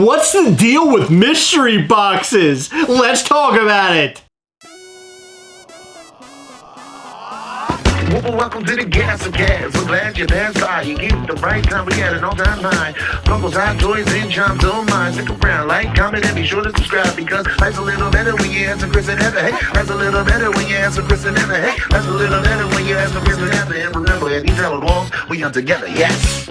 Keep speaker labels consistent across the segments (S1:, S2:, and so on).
S1: What's the deal with mystery boxes? Let's talk about it.
S2: Welcome to the Gastlecast. We're glad you're there. You get the right time. We got an all-time high. Funko's hot toys and charms on mine. Stick around, like, comment, and be sure to subscribe because life's a little better when you answer Chris and Heather. Hey, life's a little better when you answer Chris and Heather. Hey, life's a little better when you answer Chris and Heather. And remember, at these hallowed walls, we are together. Yes.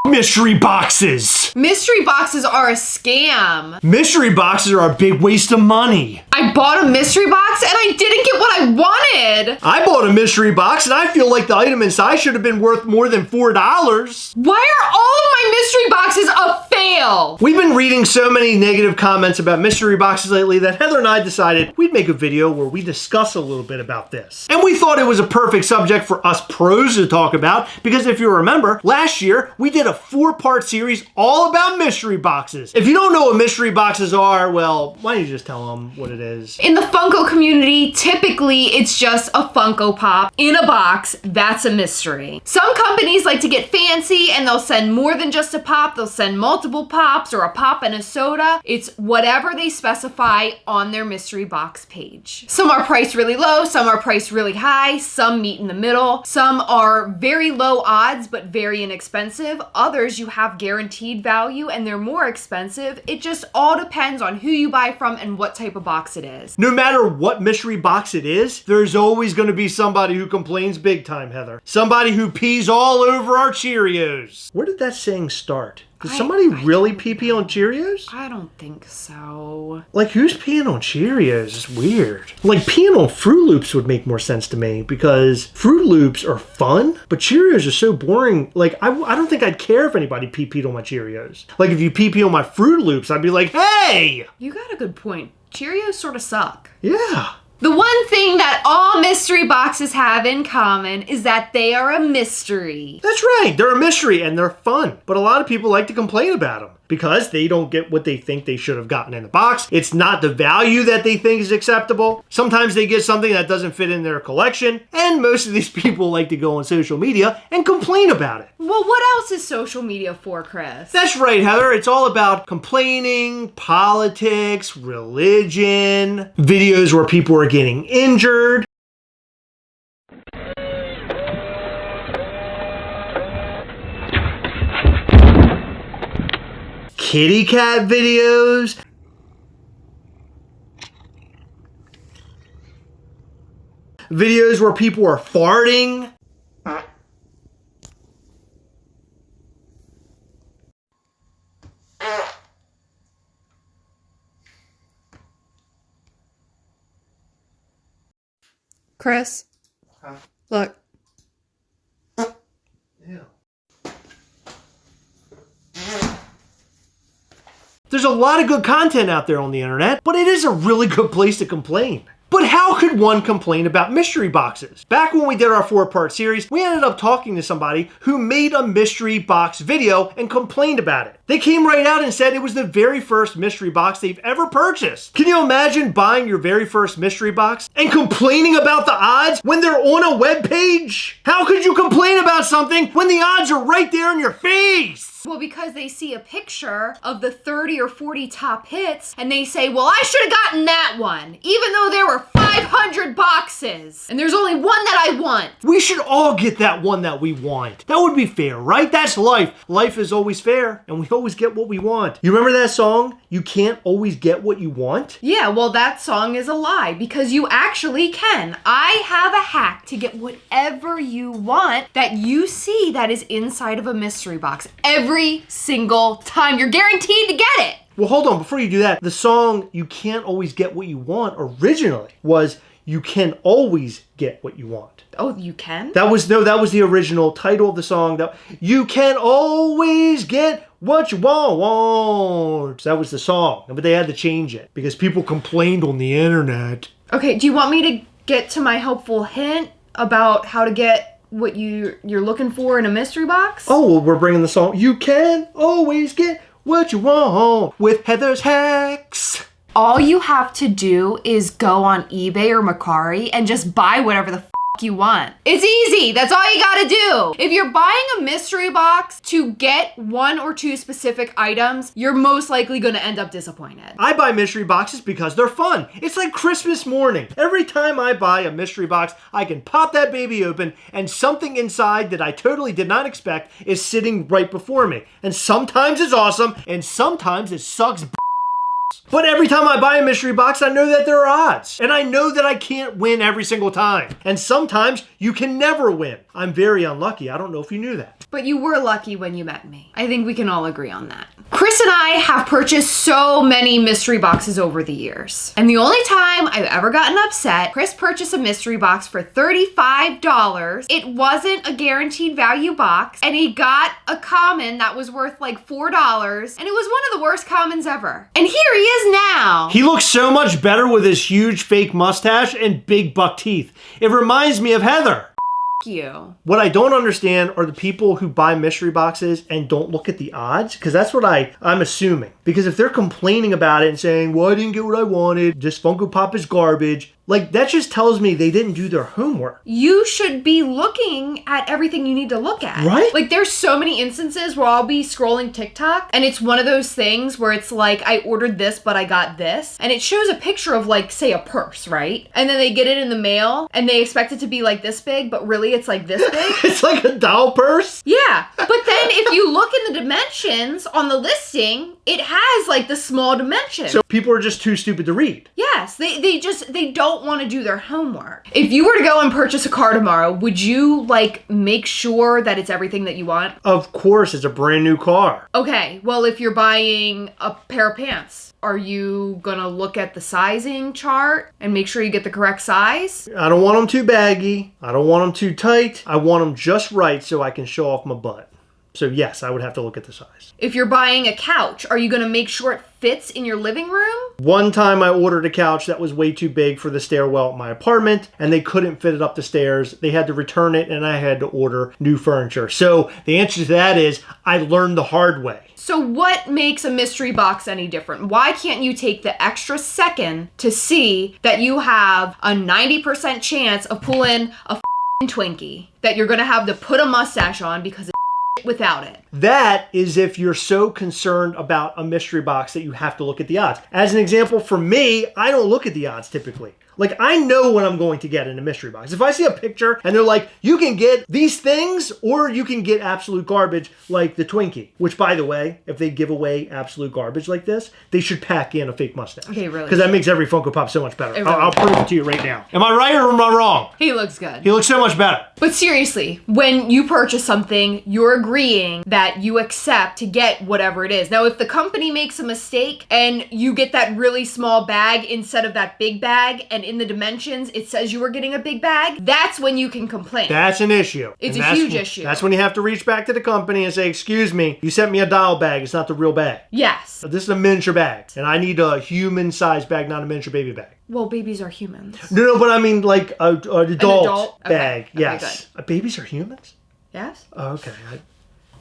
S1: Mystery boxes.
S3: Mystery boxes are a scam.
S1: Mystery boxes are a big waste of money.
S3: I bought a mystery box and I didn't get what I wanted.
S1: I bought a mystery box and I feel like the item inside should have been worth more than $4.
S3: Why are all of my mystery boxes a fail?
S1: We've been reading so many negative comments about mystery boxes lately that Heather and I decided we'd make a video where we discuss a little bit about this. And we thought it was a perfect subject for us pros to talk about because if you remember, last year we did a 4-part series all about mystery boxes. If you don't know what mystery boxes are, well, why don't you just tell them what it is?
S3: In the Funko community, typically it's just a Funko Pop in a box. That's a mystery. Some companies like to get fancy and they'll send more than just a pop. They'll send multiple pops or a pop and a soda. It's whatever they specify on their mystery box page. Some are priced really low, some are priced really high, some meet in the middle, some are very low odds but very inexpensive. Others you have guaranteed value and they're more expensive. It just all depends on who you buy from and what type of box it is.
S1: No matter what mystery box it is, there's always going to be somebody who complains big time, Heather. Somebody who pees all over our Cheerios. Where did that saying start? Did somebody really pee on Cheerios?
S3: I don't think so.
S1: Like, who's peeing on Cheerios? It's weird. Like, peeing on Fruit Loops would make more sense to me because Fruit Loops are fun, but Cheerios are so boring. Like, I don't think I'd care if anybody pee-peed on my Cheerios. Like, if you pee-pee on my Fruit Loops, I'd be like, hey!
S3: You got a good point. Cheerios sort of suck.
S1: Yeah.
S3: The one thing that all mystery boxes have in common is that they are a mystery.
S1: That's right, they're a mystery and they're fun. But a lot of people like to complain about them because they don't get what they think they should have gotten in the box. It's not the value that they think is acceptable. Sometimes they get something that doesn't fit in their collection. And most of these people like to go on social media and complain about it.
S3: Well, what else is social media for, Chris?
S1: That's right, Heather. It's all about complaining, politics, religion, videos where people are getting injured. Kitty cat videos. Videos where people are farting.
S3: Chris? Look.
S1: Yeah. There's a lot of good content out there on the internet, but it is a really good place to complain. But how could one complain about mystery boxes? Back when we did our 4-part series, we ended up talking to somebody who made a mystery box video and complained about it. They came right out and said it was the very first mystery box they've ever purchased. Can you imagine buying your very first mystery box and complaining about the odds when they're on a web page? How could you complain about something when the odds are right there in your face?
S3: Well, because they see a picture of the 30 or 40 top hits and they say, well, I should have gotten that one, even though there were 500 boxes and there's only one that I want.
S1: We should all get that one that we want. That would be fair, right? That's life. Life is always fair and we always get what we want. You remember that song? You can't always get what you want?
S3: Yeah, well, that song is a lie because you actually can. I have a hack to get whatever you want that you see that is inside of a mystery box. Every single time. You're guaranteed to get it.
S1: Well, hold on. Before you do that, the song You Can't Always Get What You Want originally was You Can Always Get What You Want.
S3: Oh, you can?
S1: That was the original title of the song. That You Can Always Get What You Want. That was the song. But they had to change it because people complained on the internet.
S3: Okay, do you want me to get to my helpful hint about how to get what you're looking for in a mystery box?
S1: Oh, well, we're bringing the song You Can Always Get What You Want with Heather's Hacks.
S3: All you have to do is go on eBay or Mercari and just buy whatever the you want. It's easy. That's all you gotta do. If you're buying a mystery box to get 1 or 2 specific items, you're most likely gonna end up disappointed.
S1: I buy mystery boxes because they're fun. It's like Christmas morning. Every time I buy a mystery box, I can pop that baby open and something inside that I totally did not expect is sitting right before me. And sometimes it's awesome and sometimes it sucks. But every time I buy a mystery box, I know that there are odds. And I know that I can't win every single time. And sometimes you can never win. I'm very unlucky. I don't know if you knew that.
S3: But you were lucky when you met me. I think we can all agree on that. Chris and I have purchased so many mystery boxes over the years. And the only time I've ever gotten upset, Chris purchased a mystery box for $35. It wasn't a guaranteed value box. And he got a common that was worth like $4. And it was one of the worst commons ever. And here he is now.
S1: He looks so much better with his huge fake mustache and big buck teeth. It reminds me of Heather.
S3: You.
S1: What I don't understand are the people who buy mystery boxes and don't look at the odds, because that's what I'm assuming. Because if they're complaining about it and saying, well, I didn't get what I wanted, this Funko Pop is garbage, like that just tells me they didn't do their homework.
S3: You should be looking at everything you need to look at.
S1: Right?
S3: Like there's so many instances where I'll be scrolling TikTok and it's one of those things where it's like, I ordered this, but I got this. And it shows a picture of like, say a purse, right? And then they get it in the mail and they expect it to be like this big, but really it's like this big.
S1: It's like a doll purse.
S3: Yeah. But then if you look in the dimensions on the listing, it has like the small dimensions.
S1: So people are just too stupid to read.
S3: Yes, they don't want to do their homework. If you were to go and purchase a car tomorrow, would you like make sure that it's everything that you want?
S1: Of course, it's a brand new car.
S3: Okay, well if you're buying a pair of pants, are you gonna look at the sizing chart and make sure you get the correct size?
S1: I don't want them too baggy. I don't want them too tight. I want them just right so I can show off my butt. So yes, I would have to look at the size.
S3: If you're buying a couch, are you gonna make sure it fits in your living room?
S1: One time I ordered a couch that was way too big for the stairwell at my apartment and they couldn't fit it up the stairs. They had to return it and I had to order new furniture. So the answer to that is I learned the hard way.
S3: So what makes a mystery box any different? Why can't you take the extra second to see that you have a 90% chance of pulling a Twinkie, that you're gonna have to put a mustache on because it's without it?
S1: That is if you're so concerned about a mystery box that you have to look at the odds. As an example, for me, I don't look at the odds typically. Like, I know what I'm going to get in a mystery box. If I see a picture and they're like, you can get these things or you can get absolute garbage like the Twinkie, which, by the way, if they give away absolute garbage like this, they should pack in a fake mustache.
S3: Okay, really.
S1: Because that makes every Funko Pop so much better.
S3: Really
S1: I'll prove it to you right now. Am I right or am I wrong?
S3: He looks good.
S1: He looks so much better.
S3: But seriously, when you purchase something, you're agreeing that you accept to get whatever it is. Now, if the company makes a mistake and you get that really small bag instead of that big bag, and in the dimensions it says you were getting a big bag, that's when you can complain.
S1: That's an issue.
S3: It's
S1: And
S3: a
S1: that's
S3: huge
S1: when-
S3: issue.
S1: That's when you have to reach back to the company and say, excuse me, you sent me a doll bag. It's not the real bag.
S3: Yes.
S1: This is a miniature bag, and I need a human-sized bag, not a miniature baby bag.
S3: Well, babies are humans.
S1: No, but I mean like an adult
S3: adult?
S1: bag.
S3: Okay,
S1: Yes. Babies are humans?
S3: Yes?
S1: Oh, okay.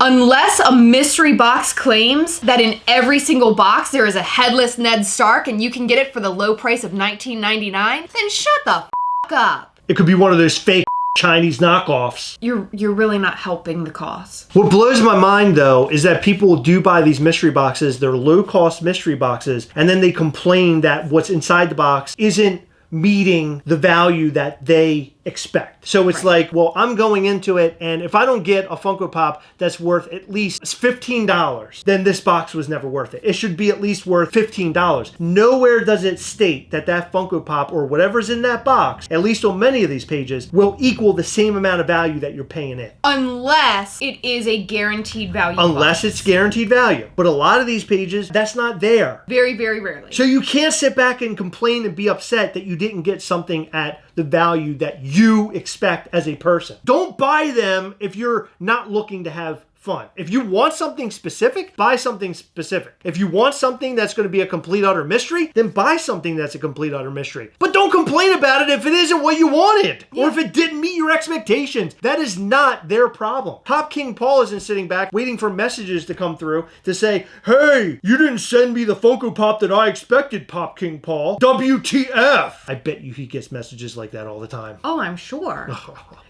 S3: Unless a mystery box claims that in every single box there is a Headless Ned Stark and you can get it for the low price of $19.99, then shut the f*** up.
S1: It could be one of those fake Chinese knockoffs.
S3: You're really not helping the cause.
S1: What blows my mind, though, is that people do buy these mystery boxes. They're low-cost mystery boxes, and then they complain that what's inside the box isn't meeting the value that they expect. So it's like, well, I'm going into it, and if I don't get a Funko Pop that's worth at least $15, then this box was never worth it. It should be at least worth $15. Nowhere does it state that that Funko Pop or whatever's in that box, at least on many of these pages, will equal the same amount of value that you're paying in.
S3: Unless it is a guaranteed value
S1: Unless
S3: box.
S1: it's guaranteed value. But a lot of these pages, that's not there.
S3: Very, very rarely.
S1: So you can't sit back and complain and be upset that you didn't get something at the value that you expect as a person. Don't buy them if you're not looking to have fun. If you want something specific, buy something specific. If you want something that's going to be a complete utter mystery, then buy something that's a complete utter mystery. But don't complain about it if it isn't what you wanted, or if it didn't meet your expectations. That is not their problem. Pop King Paul isn't sitting back waiting for messages to come through to say, hey, you didn't send me the Funko Pop that I expected, Pop King Paul. WTF? I bet you he gets messages like that all the time.
S3: Oh, I'm sure.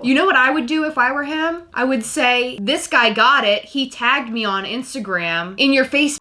S3: You know what I would do if I were him? I would say, this guy got it. He tagged me on Instagram. In your face.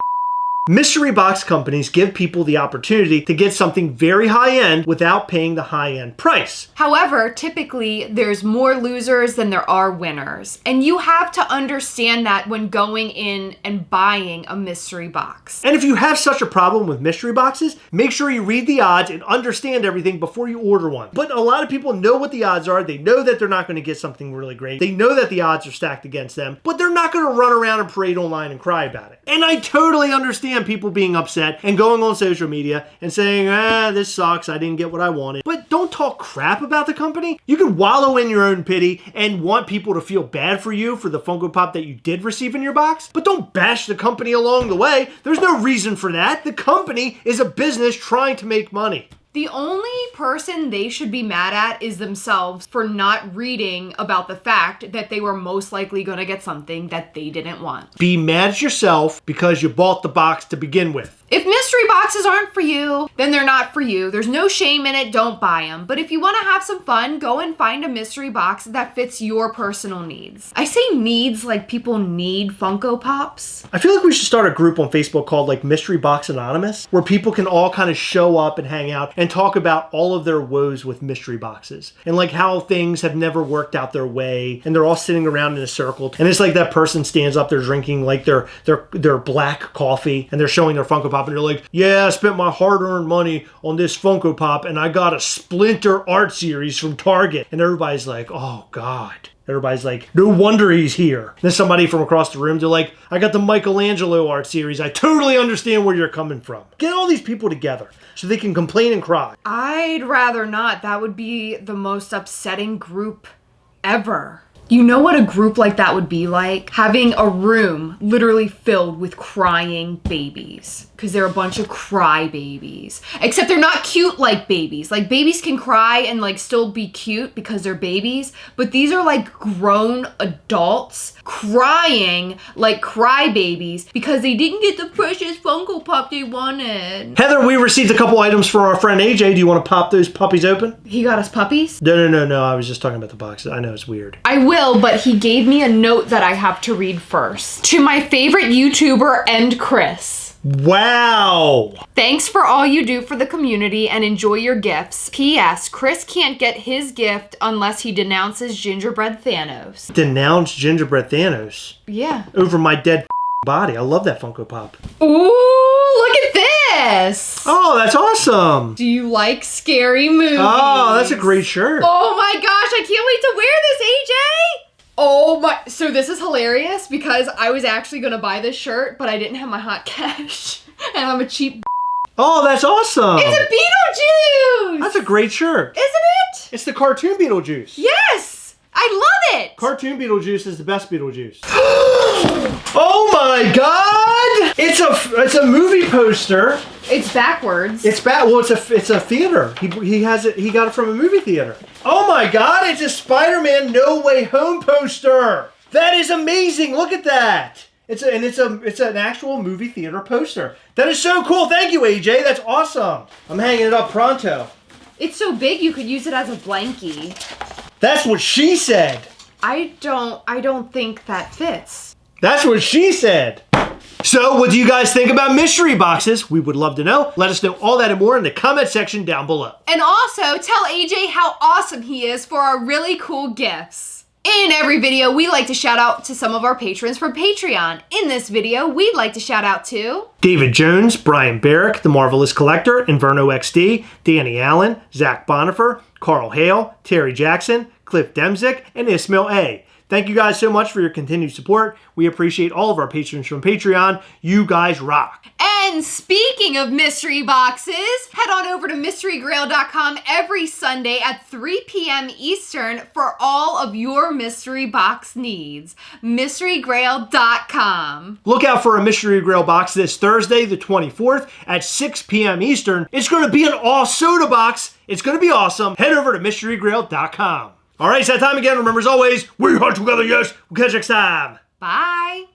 S1: Mystery box companies give people the opportunity to get something very high-end without paying the high-end price.
S3: However, typically there's more losers than there are winners. And you have to understand that when going in and buying a mystery box.
S1: And if you have such a problem with mystery boxes, make sure you read the odds and understand everything before you order one. But a lot of people know what the odds are. They know that they're not going to get something really great. They know that the odds are stacked against them, but they're not going to run around and parade online and cry about it. And I totally understand people being upset and going on social media and saying, this sucks, I didn't get what I wanted. But don't talk crap about the company. You can wallow in your own pity and want people to feel bad for you for the Funko Pop that you did receive in your box, but don't bash the company along the way. There's no reason for that. The company is a business trying to make money.
S3: The only person they should be mad at is themselves for not reading about the fact that they were most likely going to get something that they didn't want.
S1: Be mad at yourself because you bought the box to begin with.
S3: If mystery boxes aren't for you, then they're not for you. There's no shame in it. Don't buy them. But if you want to have some fun, go and find a mystery box that fits your personal needs. I say needs like people need Funko Pops.
S1: I feel like we should start a group on Facebook called like Mystery Box Anonymous, where people can all kind of show up and hang out and talk about all of their woes with mystery boxes and like how things have never worked out their way, and they're all sitting around in a circle. And it's like that person stands up, they're drinking like their black coffee, and they're showing their Funko Pop. And they're like, yeah, I spent my hard-earned money on this Funko Pop and I got a Splinter art series from Target. And everybody's like, oh God. Everybody's like, no wonder he's here. Then somebody from across the room, they're like, I got the Michelangelo art series. I totally understand where you're coming from. Get all these people together so they can complain and cry.
S3: I'd rather not. That would be the most upsetting group ever. You know what a group like that would be like? Having a room literally filled with crying babies. Because they're a bunch of cry babies. Except they're not cute like babies. Like babies can cry and like still be cute because they're babies. But these are like grown adults crying like cry babies because they didn't get the precious Funko Pop they wanted.
S1: Heather, we received a couple items for our friend AJ. Do you want to pop those puppies open?
S3: He got us puppies?
S1: No. I was just talking about the boxes. I know it's weird.
S3: I will, but he gave me a note that I have to read first. To my favorite YouTuber and Chris.
S1: Wow!
S3: Thanks for all you do for the community and enjoy your gifts. P.S. Chris can't get his gift unless he denounces Gingerbread Thanos.
S1: Denounce Gingerbread Thanos?
S3: Yeah.
S1: Over my dead body. I love that Funko Pop.
S3: Ooh, look at this!
S1: Oh, that's awesome!
S3: Do you like scary movies?
S1: Oh, that's a great shirt.
S3: Oh my gosh, I can't wait to wear this, AJ! Oh my, so this is hilarious because I was actually gonna buy this shirt, but I didn't have my hot cash. And I'm a cheap.
S1: Oh, that's awesome.
S3: It's a Beetlejuice!
S1: That's a great shirt.
S3: Isn't it?
S1: It's the cartoon Beetlejuice.
S3: Yes! I love it!
S1: Cartoon Beetlejuice is the best Beetlejuice. Oh my God! It's a movie poster.
S3: It's backwards.
S1: Well, it's a theater. He has it. He got it from a movie theater. Oh my God! It's a Spider-Man No Way Home poster. That is amazing. Look at that. It's an actual movie theater poster. That is so cool. Thank you, AJ. That's awesome. I'm hanging it up pronto.
S3: It's so big you could use it as a blankie.
S1: That's what she said.
S3: I don't think that fits.
S1: That's what she said. So, what do you guys think about mystery boxes? We would love to know. Let us know all that and more in the comment section down below.
S3: And also, tell AJ how awesome he is for our really cool gifts. In every video, we like to shout out to some of our patrons from Patreon. In this video, we'd like to shout out to
S1: David Jones, Brian Barrick, The Marvelous Collector, Inverno XD, Danny Allen, Zach Bonifer, Carl Hale, Terry Jackson, Cliff Demzik, and Ismail A. Thank you guys so much for your continued support. We appreciate all of our patrons from Patreon. You guys rock.
S3: And speaking of mystery boxes, head on over to mysterygrail.com every Sunday at 3 p.m. Eastern for all of your mystery box needs. mysterygrail.com.
S1: Look out for a Mystery Grail box this Thursday, the 24th at 6 p.m. Eastern. It's going to be an all soda box. It's going to be awesome. Head over to mysterygrail.com. All right, it's that time again. Remember, as always, we are together, yes. We'll catch you next time.
S3: Bye.